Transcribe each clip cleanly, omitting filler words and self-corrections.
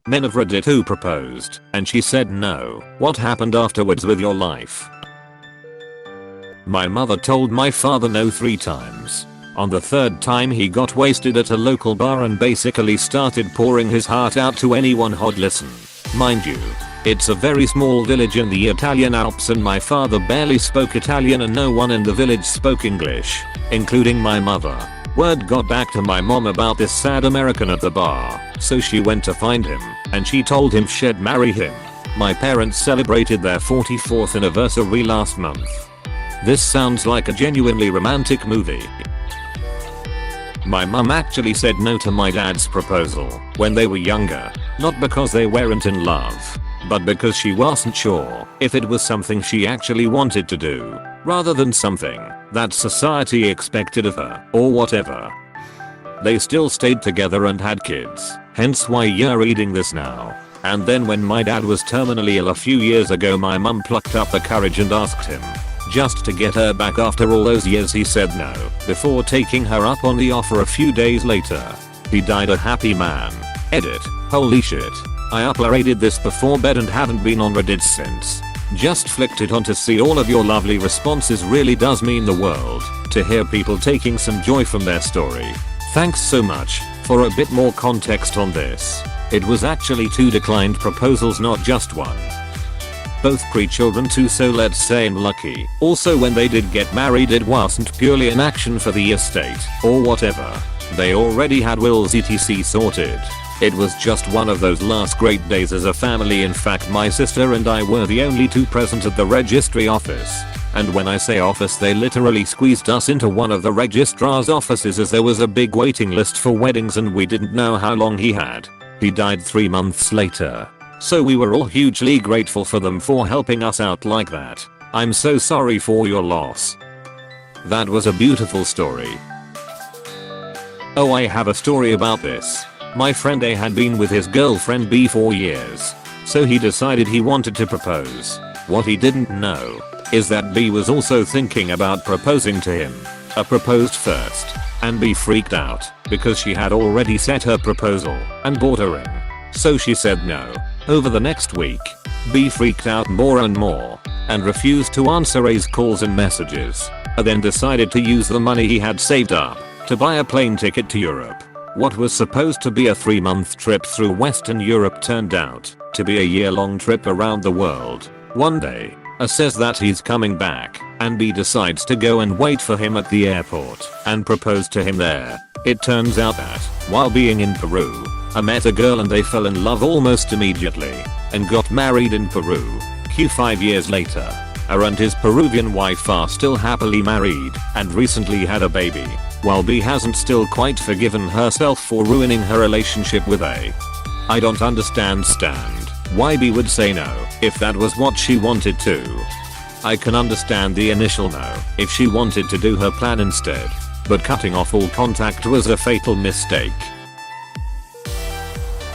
Men of Reddit who proposed, and she said no. What happened afterwards with your life? My mother told my father no 3 times. On the 3rd time he got wasted at a local bar and basically started pouring his heart out to anyone who'd listen. Mind you, it's a very small village in the Italian Alps and my father barely spoke Italian and no one in the village spoke English, including my mother. Word got back to my mom about this sad American at the bar, so she went to find him, and she told him she'd marry him. My parents celebrated their 44th anniversary last month. This sounds like a genuinely romantic movie. My mum actually said no to my dad's proposal when they were younger, not because they weren't in love, but because she wasn't sure if it was something she actually wanted to do, rather than something that society expected of her, or whatever. They still stayed together and had kids, hence why you're reading this now. And then when my dad was terminally ill a few years ago, my mum plucked up the courage and asked him, just to get her back after all those years. He said no, before taking her up on the offer a few days later. He died a happy man. Edit. Holy shit. I uploaded this before bed and haven't been on Reddit since. Just flicked it on to see all of your lovely responses. Really does mean the world to hear people taking some joy from their story. Thanks so much. For a bit more context on this, it was actually 2 declined proposals, not just 1. Both pre-children too, so let's say I'm lucky. Also, when they did get married, it wasn't purely an action for the estate or whatever. They already had wills etc sorted. It was just one of those last great days as a family. In fact, my sister and I were the only 2 present at the registry office. And when I say office, they literally squeezed us into one of the registrar's offices as there was a big waiting list for weddings and we didn't know how long he had. He died 3 months later. So we were all hugely grateful for them for helping us out like that. I'm so sorry for your loss. That was a beautiful story. Oh, I have a story about this. My friend A had been with his girlfriend B for years, so he decided he wanted to propose. What he didn't know is that B was also thinking about proposing to him. A proposed first, and B freaked out because she had already set her proposal and bought a ring. So she said no. Over the next week, B freaked out more and more and refused to answer A's calls and messages, and then decided to use the money he had saved up to buy a plane ticket to Europe. What was supposed to be a 3-month trip through Western Europe turned out to be a year-long trip around the world. One day, A says that he's coming back, and B decides to go and wait for him at the airport and propose to him there. It turns out that, while being in Peru, I met a girl and they fell in love almost immediately and got married in Peru. 5 years later, A and his Peruvian wife are still happily married and recently had a baby, while B hasn't still quite forgiven herself for ruining her relationship with A. I don't understand why B would say no if that was what she wanted to. I can understand the initial no if she wanted to do her plan instead, but cutting off all contact was a fatal mistake.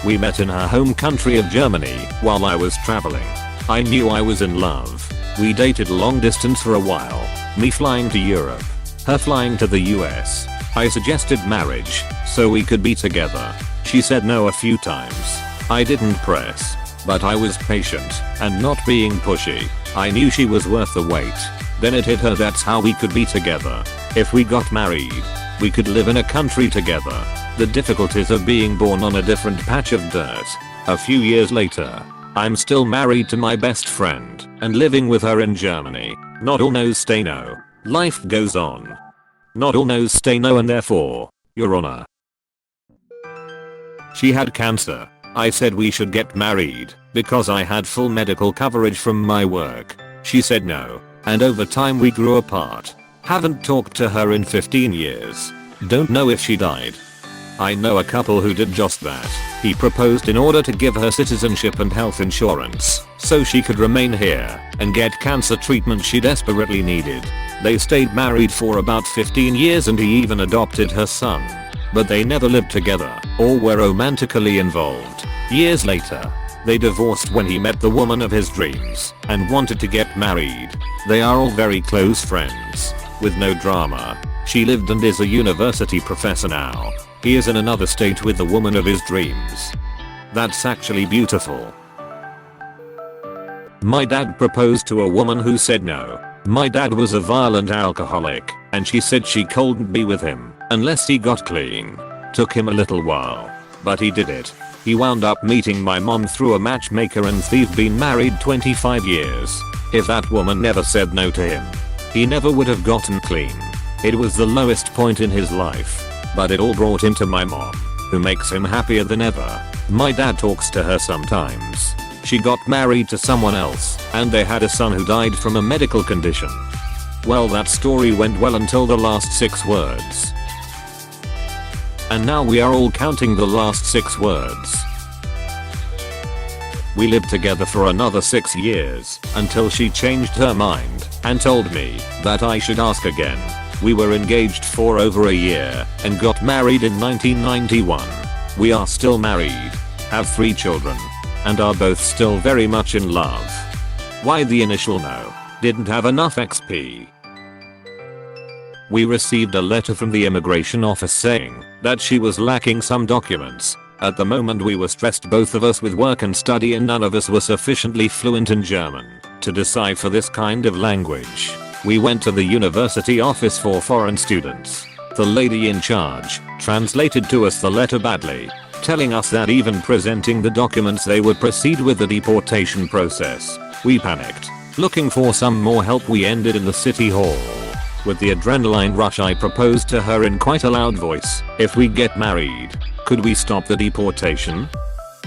We met in her home country of Germany while I was traveling. I knew I was in love. We dated long distance for a while, me flying to Europe, her flying to the US. I suggested marriage so we could be together. She said no a few times. I didn't press, but I was patient and not being pushy. I knew she was worth the wait. Then it hit her, that's how we could be together. If we got married, we could live in a country together. The difficulties of being born on a different patch of dirt. A few years later, I'm still married to my best friend and living with her in Germany. Not all no's stay no. Life goes on. Not all no's stay no, and therefore, Your Honor, she had cancer. I said we should get married because I had full medical coverage from my work. She said no, and over time we grew apart. Haven't talked to her in 15 years. Don't know if she died. I know a couple who did just that. He proposed in order to give her citizenship and health insurance so she could remain here and get cancer treatment she desperately needed. They stayed married for about 15 years and he even adopted her son. But they never lived together or were romantically involved. Years later, they divorced when he met the woman of his dreams and wanted to get married. They are all very close friends, with no drama. She lived and is a university professor now. He is in another state with the woman of his dreams. That's actually beautiful. My dad proposed to a woman who said no. My dad was a violent alcoholic, and she said she couldn't be with him unless he got clean. Took him a little while, but he did it. He wound up meeting my mom through a matchmaker and they've been married 25 years. If that woman never said no to him, he never would have gotten clean. It was the lowest point in his life, but it all brought him to my mom, who makes him happier than ever. My dad talks to her sometimes. She got married to someone else, and they had a son who died from a medical condition. Well, that story went well until the last 6 words. And now we are all counting the last 6 words. We lived together for another 6 years, until she changed her mind, and told me that I should ask again. We were engaged for over a year, and got married in 1991. We are still married, have 3 children, and are both still very much in love. Why the initial no? Didn't have enough XP. We received a letter from the immigration office saying that she was lacking some documents. At the moment we were stressed, both of us, with work and study, and none of us were sufficiently fluent in German to decipher this kind of language. We went to the university office for foreign students. The lady in charge translated to us the letter badly, telling us that even presenting the documents they would proceed with the deportation process. We panicked. Looking for some more help, we ended in the city hall. With the adrenaline rush, I proposed to her in quite a loud voice, if we get married, could we stop the deportation?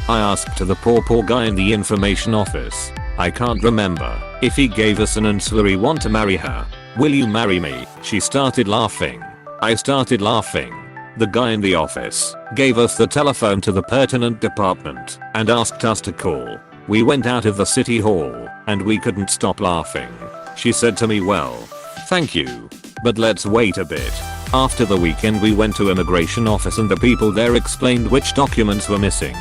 I asked the poor guy in the information office, I can't remember, if he gave us an answer we want to marry her. Will you marry me? She started laughing. I started laughing. The guy in the office gave us the telephone to the pertinent department and asked us to call. We went out of the city hall and we couldn't stop laughing. She said to me, well, thank you, but let's wait a bit. After the weekend we went to immigration office and the people there explained which documents were missing,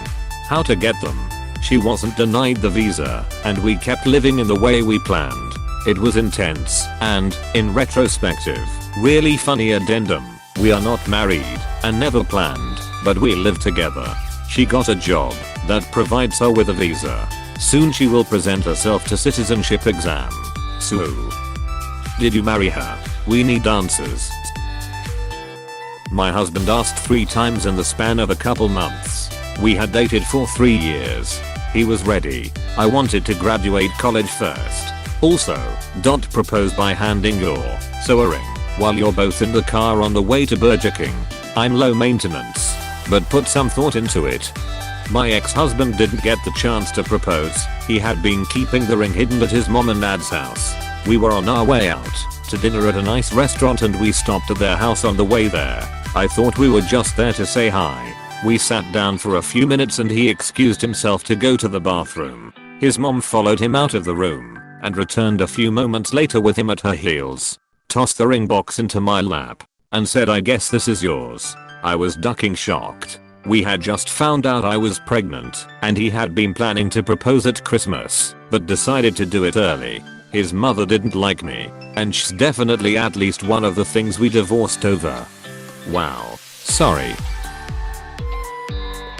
how to get them. She wasn't denied the visa, and we kept living in the way we planned. It was intense and, in retrospective, really funny. Addendum. We are not married and never planned, but we live together. She got a job that provides her with a visa. Soon she will present herself to citizenship exam. So, did you marry her? We need answers. My husband asked 3 times in the span of a couple months. We had dated for 3 years. He was ready. I wanted to graduate college first. Also, don't propose by handing your a ring while you're both in the car on the way to Burger King. I'm low maintenance, but put some thought into it. My ex-husband didn't get the chance to propose. He had been keeping the ring hidden at his mom and dad's house. We were on our way out to dinner at a nice restaurant and we stopped at their house on the way there. I thought we were just there to say hi. We sat down for a few minutes and he excused himself to go to the bathroom. His mom followed him out of the room and returned a few moments later with him at her heels. Tossed the ring box into my lap and said, I guess this is yours. I was ducking, shocked. We had just found out I was pregnant and he had been planning to propose at Christmas, but decided to do it early. His mother didn't like me, and she's definitely at least one of the things we divorced over. Wow. Sorry.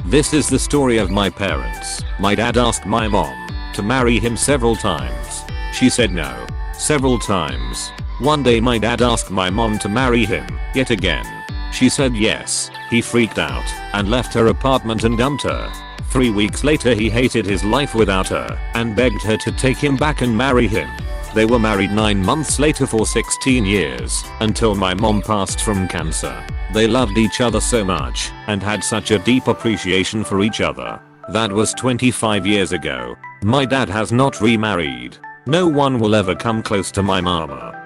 This is the story of my parents. My dad asked my mom to marry him several times. She said no. Several times. One day my dad asked my mom to marry him, yet again. She said yes. He freaked out and left her apartment and dumped her. 3 weeks later he hated his life without her and begged her to take him back and marry him. They were married 9 months later for 16 years, until my mom passed from cancer. They loved each other so much and had such a deep appreciation for each other. That was 25 years ago. My dad has not remarried. No one will ever come close to my mama.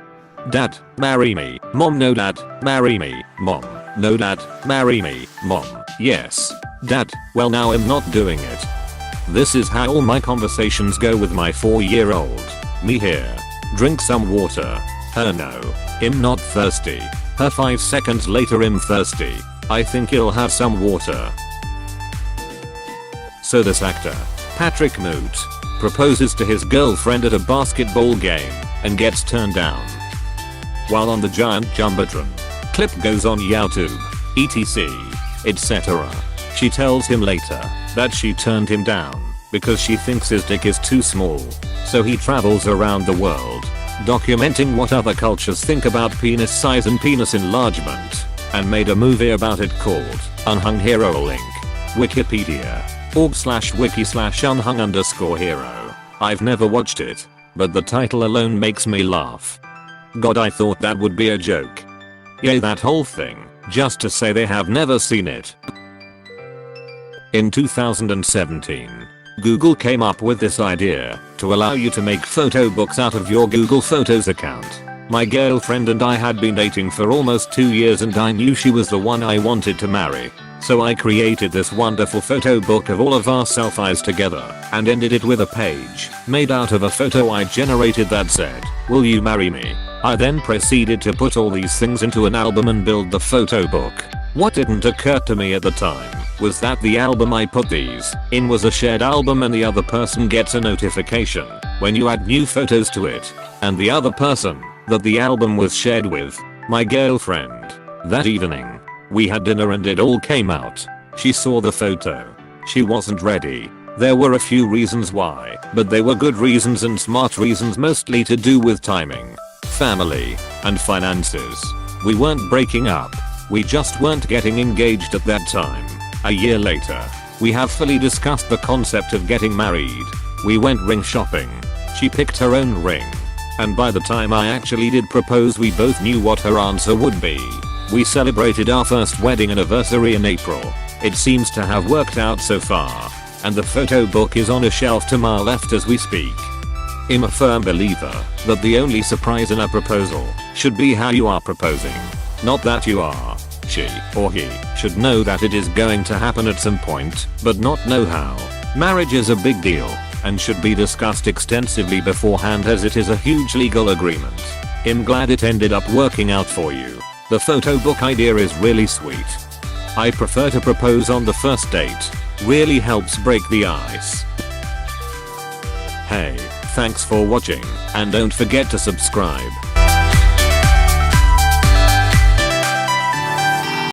Dad, marry me. Mom, no. Dad, marry me. Mom, no. Dad, marry me. Mom, yes. Dad, well, now I'm not doing it. This is how all my conversations go with my 4-year-old. Me here. Drink some water. Her no. Him not thirsty. Her 5 seconds later, him thirsty. I think he'll have some water. So this actor, Patrick Moot, proposes to his girlfriend at a basketball game and gets turned down. While on the giant jumbotron, clip goes on YouTube, etc. etc. She tells him later that she turned him down because she thinks his dick is too small. So he travels around the world, documenting what other cultures think about penis size and penis enlargement, and made a movie about it called Unhung Hero. Link Wikipedia org/wiki/unhung_hero. I've never watched it, but the title alone makes me laugh. God, I thought that would be a joke. Yay, that whole thing, just to say they have never seen it. In 2017, Google came up with this idea to allow you to make photo books out of your Google Photos account. My girlfriend and I had been dating for almost 2 years and I knew she was the one I wanted to marry. So I created this wonderful photo book of all of our selfies together and ended it with a page made out of a photo I generated that said, "Will you marry me?" I then proceeded to put all these things into an album and build the photo book. What didn't occur to me at the time was that the album I put these in was a shared album and the other person gets a notification when you add new photos to it, and the other person that the album was shared with, my girlfriend. That evening, we had dinner and it all came out. She saw the photo. She wasn't ready. There were a few reasons why, but they were good reasons and smart reasons, mostly to do with timing, family, and finances. We weren't breaking up. We just weren't getting engaged at that time. A year later, we have fully discussed the concept of getting married. We went ring shopping. She picked her own ring. And by the time I actually did propose, we both knew what her answer would be. We celebrated our first wedding anniversary in April. It seems to have worked out so far. And the photo book is on a shelf to my left as we speak. I'm a firm believer that the only surprise in a proposal should be how you are proposing. Not that you are, she or he should know that it is going to happen at some point, but not know how. Marriage is a big deal and should be discussed extensively beforehand as it is a huge legal agreement. I'm glad it ended up working out for you. The photo book idea is really sweet. I prefer to propose on the first date. Really helps break the ice. Hey, thanks for watching, and don't forget to subscribe.